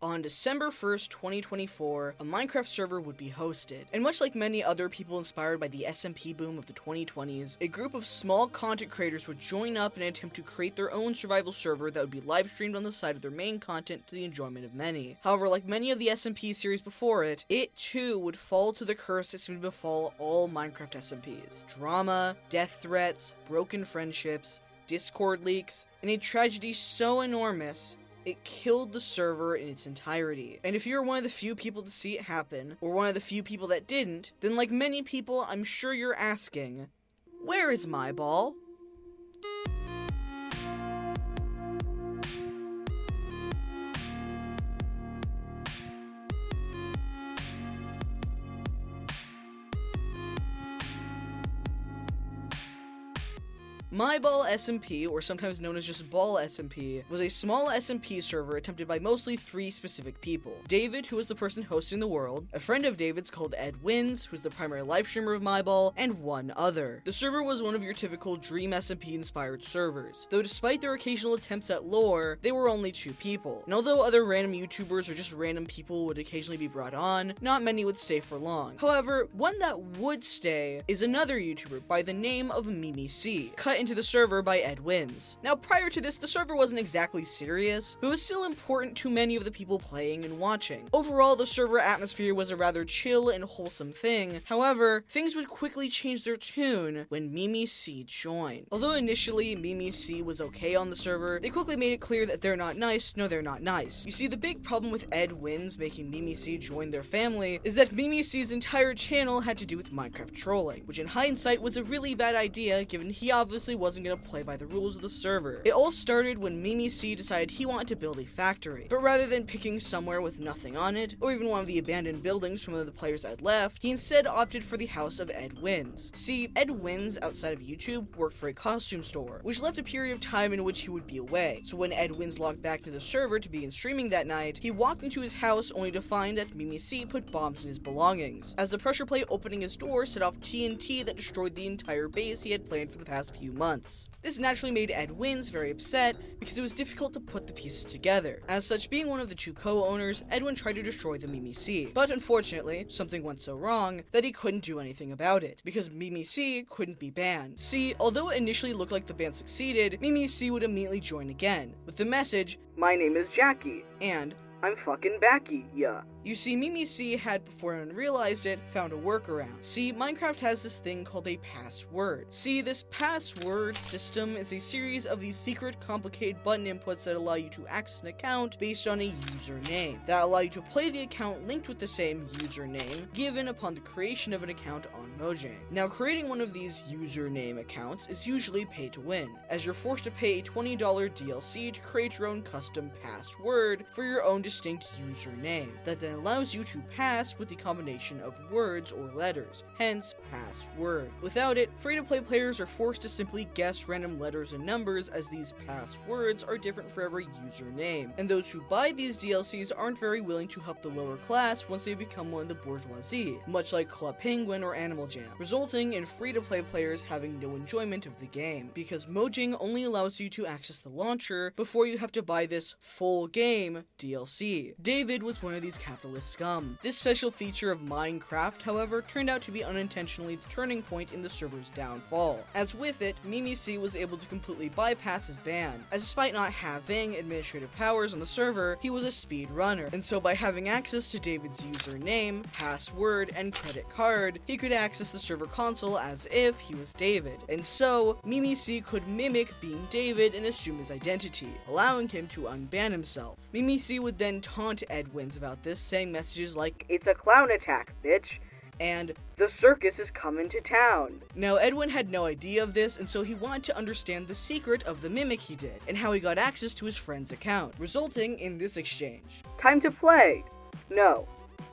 On December 1st, 2024, a Minecraft server would be hosted, and much like many other people inspired by the SMP boom of the 2020s, a group of small content creators would join up in an attempt to create their own survival server that would be live streamed on the side of their main content to the enjoyment of many. However, like many of the SMP series before it, it too would fall to the curse that seemed to befall all Minecraft SMPs. Drama, death threats, broken friendships, Discord leaks, and a tragedy so enormous it killed the server in its entirety. And if you're one of the few people to see it happen, or one of the few people that didn't, then like many people, I'm sure you're asking, where is My Ball? My Ball SMP, or sometimes known as just Ball SMP, was a small SMP server attempted by mostly 3 specific people. David, who was the person hosting the world, a friend of David's called Ed Wins, who's the primary live streamer of My Ball, and one other. The server was one of your typical Dream SMP inspired servers, though despite their occasional attempts at lore, they were only 2 people. And although other random YouTubers or just random people would occasionally be brought on, not many would stay for long. However, one that would stay is another YouTuber by the name of MimiC, cut into the server by Ed Wins. Now prior to this, the server wasn't exactly serious, but was still important to many of the people playing and watching. Overall, the server atmosphere was a rather chill and wholesome thing. However, things would quickly change their tune when MimiC joined. Although initially MimiC was okay on the server, they quickly made it clear that they're not nice. No, they're not nice. You see, the big problem with Ed Wins making MimiC join their family is that MimiC's entire channel had to do with Minecraft trolling, which in hindsight was a really bad idea given he obviously wasn't going to play by the rules of the server. It all started when MimiC decided he wanted to build a factory, but rather than picking somewhere with nothing on it, or even one of the abandoned buildings from one of the players had left, he instead opted for the house of Ed Wins. See, Ed Wins, outside of YouTube, worked for a costume store, which left a period of time in which he would be away. So when Ed Wins logged back to the server to begin streaming that night, he walked into his house only to find that MimiC put bombs in his belongings, as the pressure plate opening his door set off TNT that destroyed the entire base he had planned for the past few months. This naturally made Ed Wins very upset because it was difficult to put the pieces together. As such, being one of the 2 co-owners, Edwin tried to destroy the MimiC, but unfortunately, something went so wrong that he couldn't do anything about it, because MimiC couldn't be banned. See, although it initially looked like the ban succeeded, MimiC would immediately join again, with the message, "My name is Jackie," and "I'm fucking backy, yeah." You see, MimiC had, before anyone realized it, found a workaround. See, Minecraft has this thing called a password. See, this password system is a series of these secret, complicated button inputs that allow you to access an account based on a username, that allow you to play the account linked with the same username given upon the creation of an account on Mojang. Now, creating one of these username accounts is usually pay to win, as you're forced to pay a $20 DLC to create your own custom password for your own distinct username, that then allows you to pass with the combination of words or letters, hence password. Without it, free-to-play players are forced to simply guess random letters and numbers, as these passwords are different for every username, and those who buy these DLCs aren't very willing to help the lower class once they become one of the bourgeoisie, much like Club Penguin or Animal Jam, resulting in free-to-play players having no enjoyment of the game, because Mojang only allows you to access the launcher before you have to buy this full game DLC. David was one of these capitalist scum. This special feature of Minecraft, however, turned out to be unintentionally the turning point in the server's downfall, as with it, MimiC was able to completely bypass his ban, as despite not having administrative powers on the server, he was a speedrunner, and so by having access to David's username, password, and credit card, he could access the server console as if he was David, and so, MimiC could mimic being David and assume his identity, allowing him to unban himself. MimiC would then taunt Ed Wins about this, saying messages like, "It's a clown attack, bitch," and "The circus is coming to town." Now, Edwin had no idea of this, and so he wanted to understand the secret of the mimic he did, and how he got access to his friend's account, resulting in this exchange. "Time to play." "No."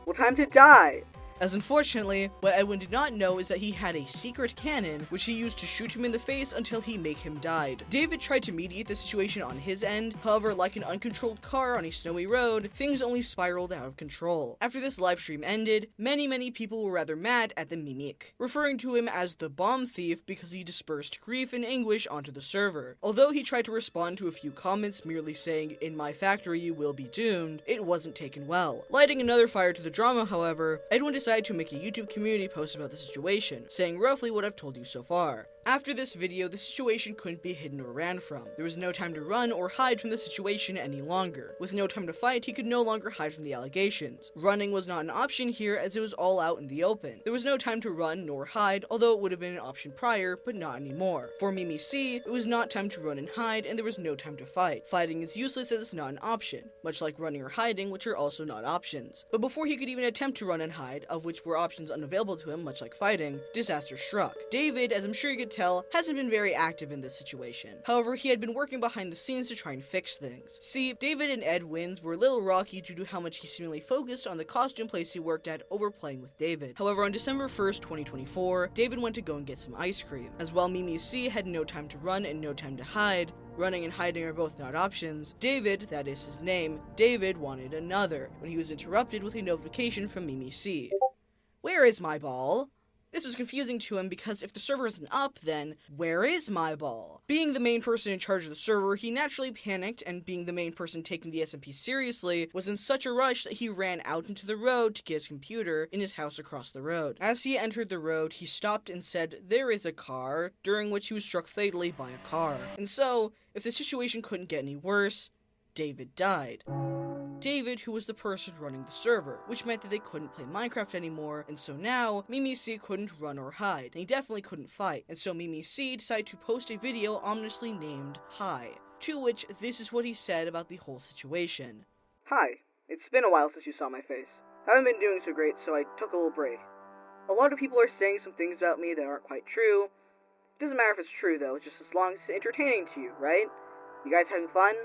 "Well, time to die." As unfortunately, what Edwin did not know is that he had a secret cannon, which he used to shoot him in the face until he make him died. David tried to mediate the situation on his end, however, like an uncontrolled car on a snowy road, things only spiraled out of control. After this livestream ended, many people were rather mad at the Mimic, referring to him as the bomb thief because he dispersed grief and anguish onto the server. Although he tried to respond to a few comments merely saying, "In my factory you will be doomed," it wasn't taken well. Lighting another fire to the drama, however, Edwin decided to make a YouTube community post about the situation, saying roughly what I've told you so far. After this video, the situation couldn't be hidden or ran from. There was no time to run or hide from the situation any longer. With no time to fight, he could no longer hide from the allegations. Running was not an option here as it was all out in the open. There was no time to run nor hide, although it would have been an option prior, but not anymore. For Mimi C, it was not time to run and hide, and there was no time to fight. Fighting is useless as it's not an option, much like running or hiding, which are also not options. But before he could even attempt to run and hide, of which were options unavailable to him, much like fighting, disaster struck. David, as I'm sure you could tell, hasn't been very active in this situation. However, he had been working behind the scenes to try and fix things. See, David and Ed wins were a little rocky due to how much he seemingly focused on the costume place he worked at over playing with David. However, on December 1st, 2024, David went to go and get some ice cream. As while Mimi C had no time to run and no time to hide, running and hiding are both not options, David, that is his name, David wanted another, when he was interrupted with a notification from Mimi C. "Where is my ball?" This was confusing to him because if the server isn't up, then where is my ball? Being the main person in charge of the server, he naturally panicked, and being the main person taking the SMP seriously, was in such a rush that he ran out into the road to get his computer in his house across the road. As he entered the road, he stopped and said, "There is a car," during which he was struck fatally by a car. And so, if the situation couldn't get any worse, David died. David, who was the person running the server, which meant that they couldn't play Minecraft anymore, and so now, Mimi C couldn't run or hide, and he definitely couldn't fight, and so Mimi C decided to post a video ominously named Hi, to which this is what he said about the whole situation. "Hi, it's been a while since you saw my face. I haven't been doing so great, so I took a little break. A lot of people are saying some things about me that aren't quite true. It doesn't matter if it's true though, just as long as it's entertaining to you, right? You guys having fun?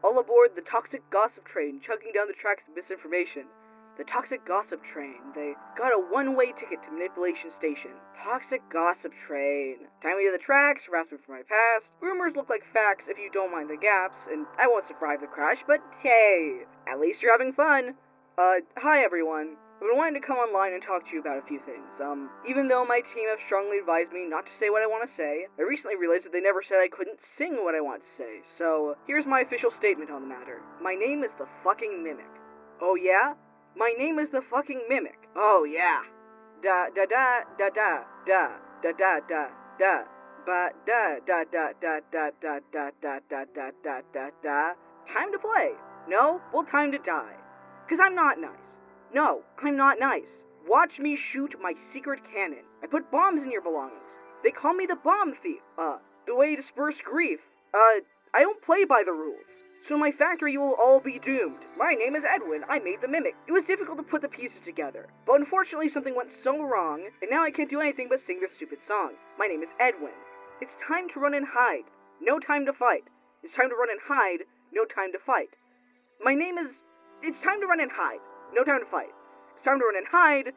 All aboard the toxic gossip train, chugging down the tracks of misinformation. The toxic gossip train. They got a one-way ticket to Manipulation Station. Toxic gossip train. Tie me to the tracks, harass me for my past. Rumors look like facts if you don't mind the gaps, and I won't survive the crash, but hey, at least you're having fun. Hi everyone. I've been wanting to come online and talk to you about a few things. Even though my team have strongly advised me not to say what I want to say, I recently realized that they never said I couldn't sing what I want to say, so here's my official statement on the matter. My name is the fucking Mimic. Oh yeah? My name is the fucking Mimic. Oh yeah. Da da da da da da da da da da ba da da da da da da da da da da da da da. Time to play. No? Well, time to die. 'Cause I'm not nice. No, I'm not nice. Watch me shoot my secret cannon. I put bombs in your belongings. They call me the bomb thief. The way to disperse grief. I don't play by the rules. So in my factory you will all be doomed. My name is Edwin. I made the Mimic. It was difficult to put the pieces together. But unfortunately something went so wrong, and now I can't do anything but sing this stupid song. My name is Edwin. It's time to run and hide. No time to fight. It's time to run and hide. No time to fight. My name is... It's time to run and hide. No time to fight. It's time to run and hide.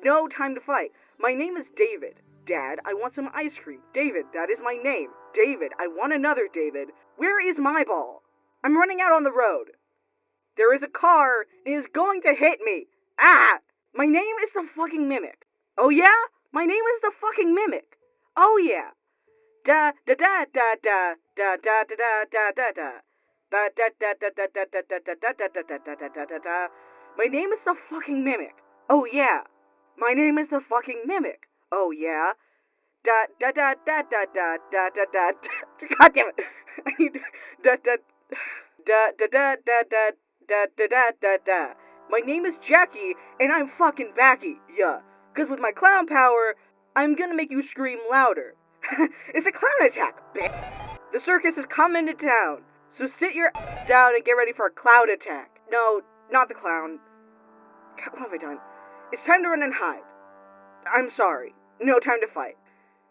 No time to fight. My name is David. Dad, I want some ice cream. David, that is my name. David, I want another David. Where is my ball? I'm running out on the road. There is a car and it is going to hit me. Ah! My name is the fucking Mimic. Oh yeah? My name is the fucking Mimic. Oh yeah. Da da da da da da da da da da da. Da da da da da da da da da da da da da da da da. My name is the fucking Mimic. Oh yeah. My name is the fucking Mimic. Oh yeah. Da da da da da da da da da. God damn it. I need da da da da da da da da da da da da. My name is Jackie and I'm fucking backy. Yeah. 'Cause with my clown power, I'm gonna make you scream louder. It's a clown attack, bitch. The circus is coming to town. So sit your ass down and get ready for a cloud attack. No, not the clown. God, what have I done? It's time to run and hide. I'm sorry. No time to fight.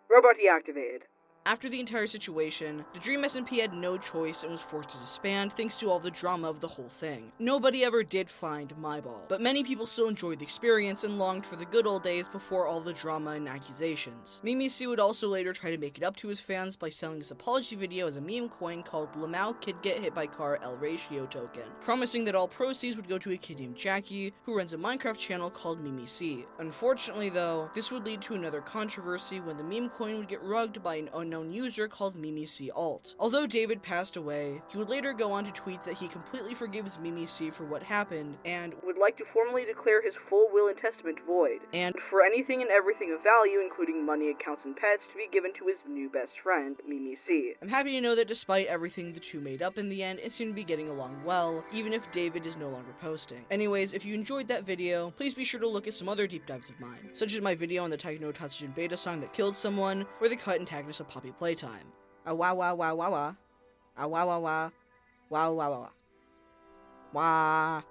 Robot deactivated. After the entire situation, the Dream SMP had no choice and was forced to disband thanks to all the drama of the whole thing. Nobody ever did find My Ball, but many people still enjoyed the experience and longed for the good old days before all the drama and accusations. Mimi C would also later try to make it up to his fans by selling his apology video as a meme coin called Lamau Kid Get Hit by Car L Ratio token, promising that all proceeds would go to a kid named Jackie, who runs a Minecraft channel called Mimi C. Unfortunately though, this would lead to another controversy when the meme coin would get rugged by an unknown user called Mimi C Alt. Although David passed away, he would later go on to tweet that he completely forgives Mimi C for what happened and would like to formally declare his full will and testament void, and for anything and everything of value, including money, accounts, and pets, to be given to his new best friend, Mimi C. I'm happy to know that despite everything the two made up in the end, it seemed to be getting along well, even if David is no longer posting. Anyways, if you enjoyed that video, please be sure to look at some other deep dives of mine, such as my video on the Techno Tatsujin beta song that killed someone, or the cut antagonist of Poppy Playtime. Ah wah wah wah wah wah. Ah wah wah wah. Wah wah wah wah. Wah.